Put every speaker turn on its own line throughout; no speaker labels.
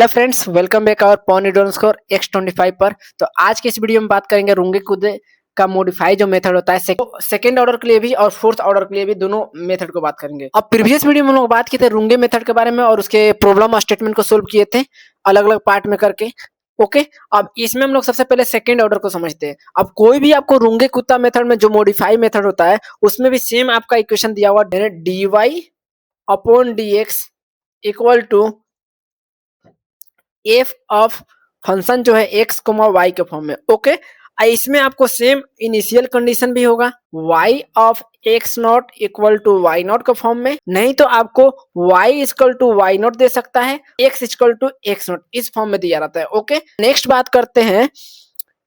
Hello friends, welcome back our पॉनिडोन score X25 पर। तो आज के इस वीडियो में बात करेंगे रूंगे कूदे का मॉडिफाई जो मेथड होता है सेकंड ऑर्डर के लिए भी और फोर्थ ऑर्डर के लिए भी, दोनों मेथड को बात करेंगे। अब प्रीवियस वीडियो में हम लोग बात किए थे रूंगे मेथड के बारे में और उसके प्रॉब्लम स्टेटमेंट को सोल्व किए थे अलग अलग पार्ट में करके। ओके, अब इसमें हम लोग सबसे पहले सेकंड ऑर्डर को समझते हैं। अब कोई भी आपको रूंगे कुत्ता मेथड में जो मॉडिफाई मेथड होता है उसमें भी सेम आपका इक्वेशन दिया हुआ dy upon dx equal to f of function जो है एक्स कोमा वाई के फॉर्म में। ओके, इसमें आपको सेम इनिशियल कंडीशन भी होगा y of x not equal to y not के फॉर्म में, नहीं तो आपको y equal to y not दे सकता है, x equal to x not इस फॉर्म में दिया रहता है। ओके, नेक्स्ट बात करते हैं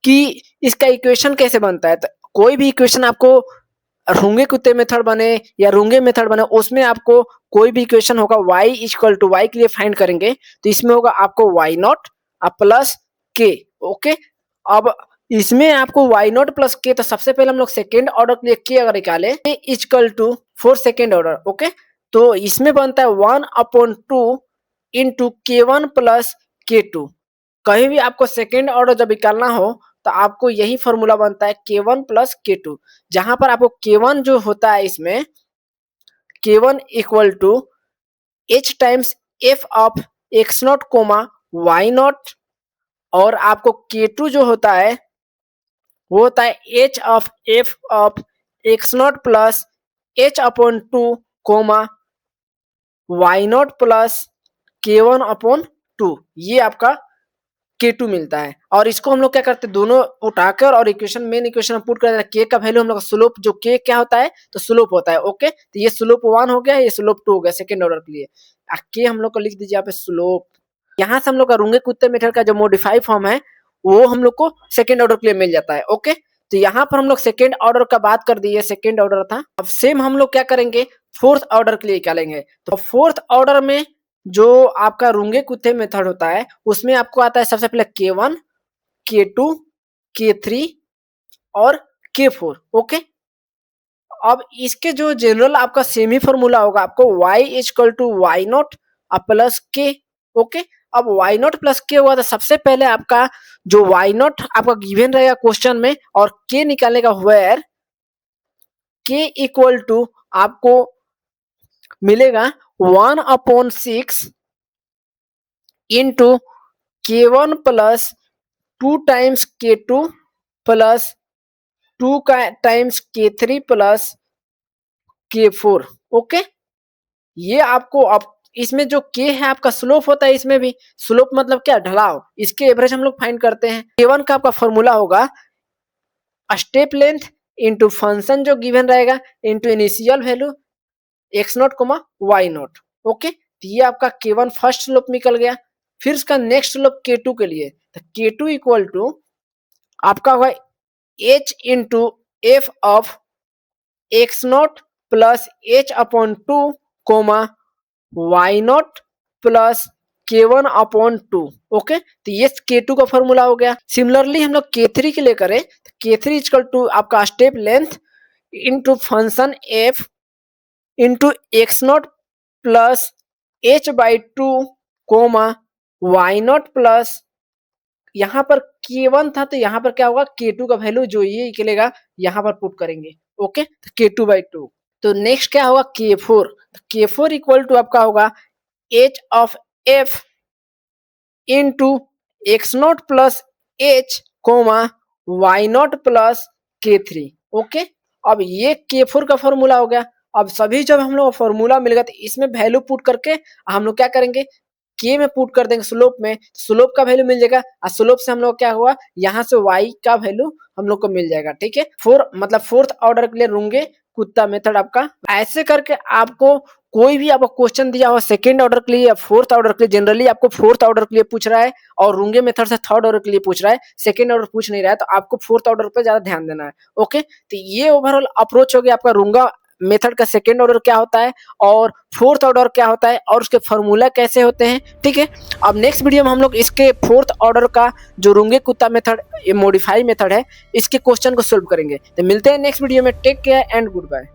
कि इसका इक्वेशन कैसे बनता है। तो कोई भी इक्वेशन आपको रूंगे कुत्ते मेथड बने या रूंगे मेथड बने उसमें आपको कोई भी इक्वेशन होगा y इक्वल टू वाई के लिए फाइंड करेंगे तो इसमें होगा आपको Y not plus k. Okay, अब इसमें आपको वाई नॉट प्लस के, तो सबसे पहले हम लोग सेकेंड ऑर्डर के लिए के अगर निकाले equal to for second order. Okay, तो इसमें बनता है 1/2 इंटू k1 प्लस k2। कहीं भी आपको सेकेंड ऑर्डर जब निकालना हो तो आपको यही फॉर्मूला बनता है k1 प्लस k2, जहां पर आपको k1 जो होता है इसमें k1 equal to h times f of x not comma y not, और आपको k2 जो होता है वो होता है h of f of x not plus h upon 2 comma y not plus k1 upon 2। ये आपका k2 मिलता है। और इसको हम लोग क्या करते हैं, दोनों उठाकर और इक्वेशन मेन इक्वेशन में पुट कर देते हैं। k का वैल्यू हम लोग स्लोप, जो k क्या होता है तो स्लोप होता है। ओके, तो ये स्लोप 1 हो गया, ये स्लोप 2 हो गया सेकंड ऑर्डर के लिए। k हम लोग को लिख दीजिए यहाँ पे स्लोप। यहाँ से हम लोग का रूंगे कुत्ते मेथड का जो मॉडिफाई फॉर्म है वो हम लोग को सेकंड ऑर्डर के लिए मिल जाता है। ओके, तो यहाँ पर हम लोग सेकेंड ऑर्डर का बात कर दिए, सेकेंड ऑर्डर था। अब सेम हम लोग क्या करेंगे, फोर्थ ऑर्डर के लिए निकालेंगे। तो फोर्थ ऑर्डर में जो आपका रूंगे कुत्ते मेथड होता है उसमें आपको आता है सबसे पहले k1 k2 k3 और k4। ओके, अब इसके जो जनरल आपका सेमी फॉर्मूला होगा आपको y equal to y not plus k. Okay, अब y नॉट प्लस के हुआ तो सबसे पहले आपका जो y नॉट आपका गिवन रहेगा क्वेश्चन में और k निकालने का वेयर k इक्वल टू आपको मिलेगा 1/6 into k1 plus 2 times k2 plus 2 times k3 plus k4। Okay, ये आपको अब इसमें जो k है आपका स्लोप होता है, इसमें भी स्लोप मतलब क्या, ढलाव। इसके एवरेज हम लोग फाइंड करते हैं। k1 का आपका फॉर्मूला होगा स्टेप लेंथ इंटू फंक्शन जो गिवन रहेगा into initial value x not comma y not. Okay, तो ये आपका k1 फर्स्ट स्लोप निकल गया। फिर उसका नेक्स्ट स्लोप k2 के लिए, तो k2 इक्वल टू आपका होगा h into f of x not plus h upon 2 comma y not plus k1 upon 2। Okay, तो ये k2 का फॉर्मूला हो गया। सिमिलरली हम लोग k3 के लिए करें तो k3 इक्वल टू आपका step length into function f into x not plus h by 2 comma y not plus, यहाँ पर k1 था तो यहाँ पर क्या होगा k2 का वैल्यू जो ये निकलेगा यहाँ पर पुट करेंगे। ओके, तो k2 बाई 2। तो नेक्स्ट क्या होगा k4, k4 इक्वल टू आपका होगा h of f into x not plus h comma y not plus k3। Okay, अब ये k4 का फॉर्मूला हो गया। अब सभी जब हम लोग फॉर्मूला मिल गया तो इसमें वैल्यू पुट करके हम लोग क्या करेंगे, k में पुट कर देंगे स्लोप में, स्लोप का वैल्यू मिल जाएगा और स्लोप से हम लोग क्या हुआ यहाँ से y का वैल्यू हम लोग को मिल जाएगा। ठीक है, फोर्थ ऑर्डर के लिए रूंगे कुत्ता मेथड आपका ऐसे करके आपको कोई भी आपको क्वेश्चन दिया हो सेकंड ऑर्डर के लिए या फोर्थ ऑर्डर के लिए, जनरली आपको फोर्थ ऑर्डर के लिए पूछ रहा है और रूंगे मेथड से थर्ड ऑर्डर के लिए पूछ रहा है, सेकंड ऑर्डर पूछ नहीं रहा है, तो आपको फोर्थ ऑर्डर पे ज्यादा ध्यान देना है। ओके, तो ये ओवरऑल अप्रोच हो गया आपका रूंगा मेथड का सेकंड ऑर्डर क्या होता है और फोर्थ ऑर्डर क्या होता है और उसके फॉर्मूला कैसे होते हैं। ठीक है, अब नेक्स्ट वीडियो में हम लोग इसके फोर्थ ऑर्डर का जो रूंगे कुत्ता मेथड मॉडिफाई मेथड है इसके क्वेश्चन को सोल्व करेंगे। तो मिलते हैं नेक्स्ट वीडियो में। Take care and good bye.